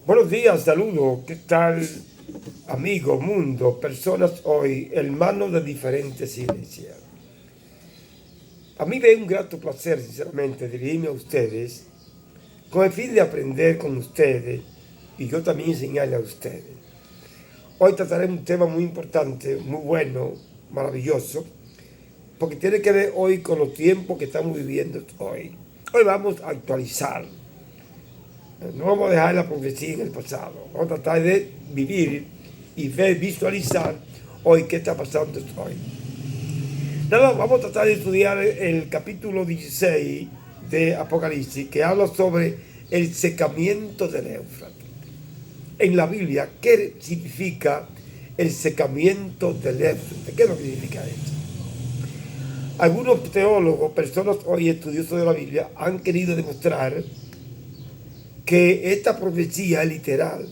Buenos días, saludos. ¿Qué tal, amigo, mundo, personas hoy, hermanos de diferentes iglesias? A mí me da un grato placer, sinceramente, dirigirme a ustedes con el fin de aprender con ustedes y yo también enseñarle a ustedes. Hoy trataré un tema muy importante, muy bueno, maravilloso, porque tiene que ver hoy con los tiempos que estamos viviendo hoy. Hoy vamos a actualizar. No vamos a dejar la profecía en el pasado. Vamos a tratar de vivir y ver, visualizar hoy qué está pasando hoy. Nada, vamos a tratar de estudiar el capítulo 16 de Apocalipsis, que habla sobre el secamiento del Éufrates. En la Biblia, ¿qué significa el secamiento del Éufrates? ¿Qué es lo que significa esto? Algunos teólogos, personas hoy estudiosos de la Biblia, han querido demostrar que esta profecía es literal.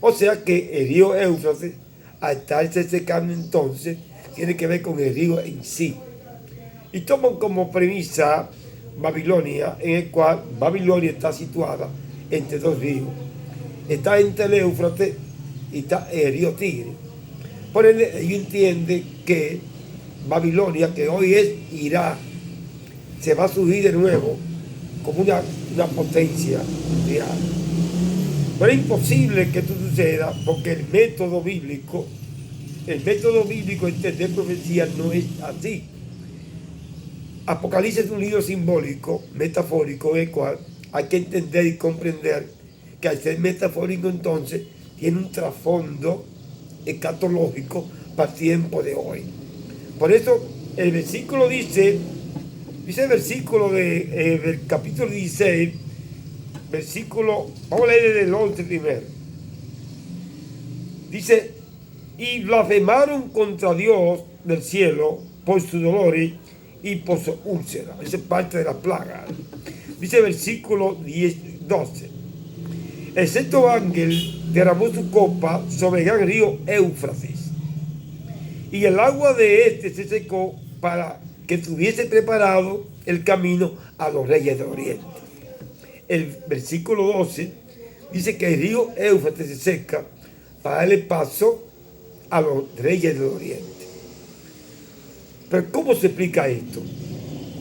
O sea que el río Éufrates, al estarse secando entonces, tiene que ver con el río en sí. Y toman como premisa Babilonia, en el cual Babilonia está situada entre dos ríos. Está entre el Éufrates y está el río Tigre. Por ende, ellos entienden que Babilonia, que hoy es Irak, se va a subir de nuevo como una potencia mundial. Pero es imposible que esto suceda porque el método bíblico de entender profecía no es así. Apocalipsis es un libro simbólico, metafórico, en el cual hay que entender y comprender que al ser metafórico entonces tiene un trasfondo escatológico para el tiempo de hoy. Por eso el versículo dice el versículo del capítulo 16, vamos a leer desde el 11 primero. Dice, y blasfemaron contra Dios del cielo por sus dolores y por su úlcera. Esa es parte de la plaga. Dice el versículo 12. El sexto ángel derramó su copa sobre el gran río Éufrates, y el agua de este se secó para que estuviese preparado el camino a los reyes del oriente. El versículo 12 dice que el río Éufrates se seca para darle paso a los reyes del oriente. Pero ¿cómo se explica esto?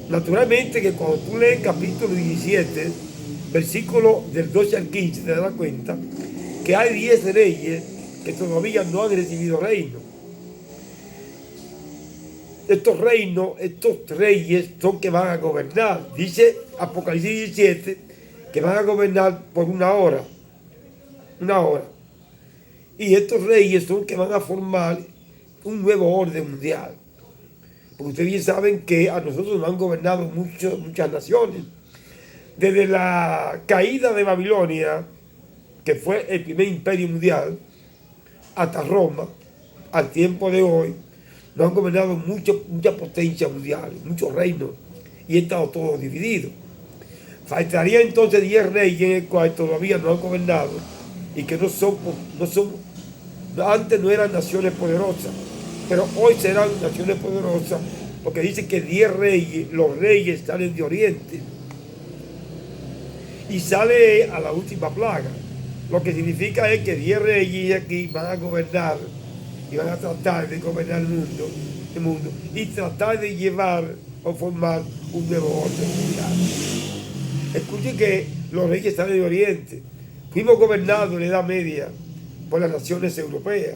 Naturalmente que cuando tú lees el capítulo 17, versículo del 12 al 15, te das cuenta que hay 10 reyes que todavía no han recibido reino. Estos reyes son que van a gobernar. Dice Apocalipsis 17 que van a gobernar por una hora. Y estos reyes son que van a formar un nuevo orden mundial. Porque ustedes bien saben que a nosotros nos han gobernado muchas naciones. Desde la caída de Babilonia, que fue el primer imperio mundial, hasta Roma, al tiempo de hoy, nos han gobernado mucha potencia mundial, muchos reinos, y han estado todos divididos. Faltaría entonces 10 reyes en el cual todavía no han gobernado y que antes no eran naciones poderosas, pero hoy serán naciones poderosas porque dice que 10 reyes, los reyes salen de Oriente y sale a la última plaga. Lo que significa es que 10 reyes aquí van a gobernar y van a tratar de gobernar el mundo y tratar de llevar o formar un nuevo orden mundial. Escuchen que los reyes están de Oriente. Fuimos gobernados en la Edad Media por las naciones europeas.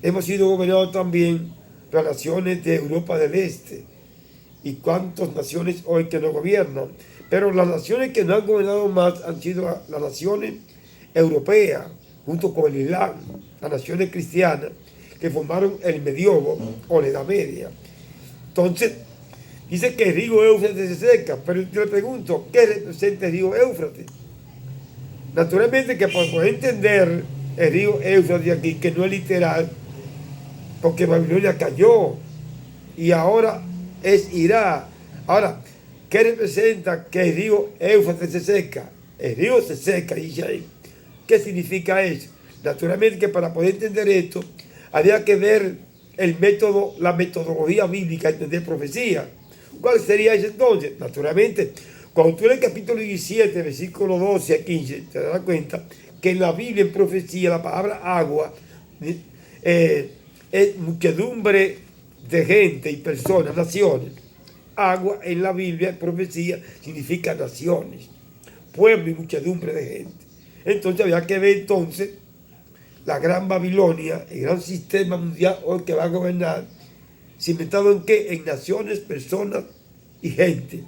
Hemos sido gobernados también por las naciones de Europa del Este. ¿Y cuántas naciones hoy que nos gobiernan? Pero las naciones que nos han gobernado más han sido las naciones europeas, junto con el Islam, las naciones cristianas, que formaron el medievo o la Edad Media. Entonces, dice que el río Éufrates se seca, pero yo le pregunto, ¿qué representa el río Éufrates? Naturalmente que para poder entender el río Éufrates aquí, que no es literal, porque Babilonia cayó y ahora es Irak. Ahora, ¿qué representa que el río Éufrates se seca? El río se seca, dice ahí. ¿Qué significa eso? Naturalmente que para poder entender esto, había que ver la metodología bíblica, entender profecía. ¿Cuál sería eso entonces? Naturalmente, cuando tú lees el capítulo 17, versículo 12 a 15, te das cuenta que que en la Biblia, en profecía, la palabra agua es muchedumbre de gente y personas, naciones. Agua en la Biblia, en profecía, significa naciones, pueblo y muchedumbre de gente. Entonces había que ver entonces la gran Babilonia, el gran sistema mundial hoy que va a gobernar, cimentado en qué? En naciones, personas y gente.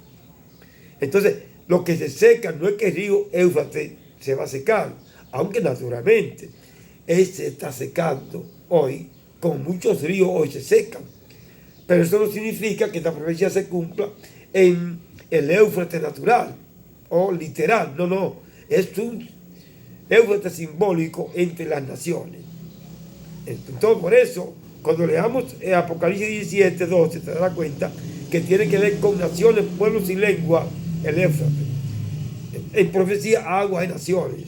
Entonces, lo que se seca no es que el río Éufrates se va a secar, aunque naturalmente se está secando hoy, como muchos ríos hoy se secan. Pero eso no significa que esta profecía se cumpla en el Éufrates natural o literal. No, no. Es un Éufrates simbólico entre las naciones. Entonces, por eso, cuando leamos Apocalipsis 17, 12, te darás cuenta que tiene que ver con naciones, pueblos y lengua, el Éufrates. En profecía, agua de naciones.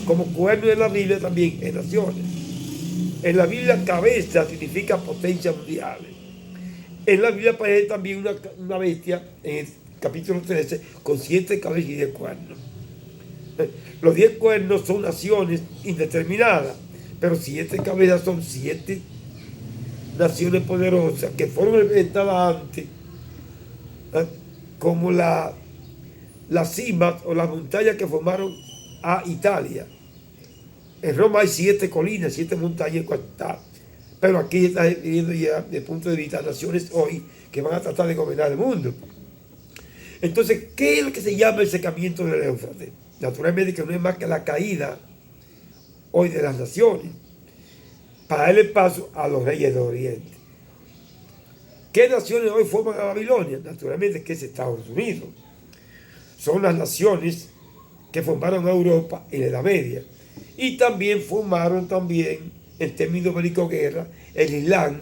Como cuerno en la Biblia también, en naciones. En la Biblia, cabeza significa potencia mundial. En la Biblia aparece también una bestia, en el capítulo 13, con 7 cabezas y 10 cuernos. Los 10 cuernos son naciones indeterminadas, pero 7 cabezas son 7 naciones poderosas que fueron representadas antes como las cimas o las montañas que formaron a Italia. En Roma hay 7 colinas, 7 montañas, pero aquí está viendo ya desde el punto de vista de naciones hoy que van a tratar de gobernar el mundo. Entonces, ¿qué es lo que se llama el secamiento del Éufrates? Naturalmente que no es más que la caída hoy de las naciones para darle paso a los reyes de Oriente. ¿Qué naciones hoy forman a Babilonia? Naturalmente que es Estados Unidos. Son las naciones que formaron a Europa en la Edad Media y también formaron en términos bélicos guerra, el Islam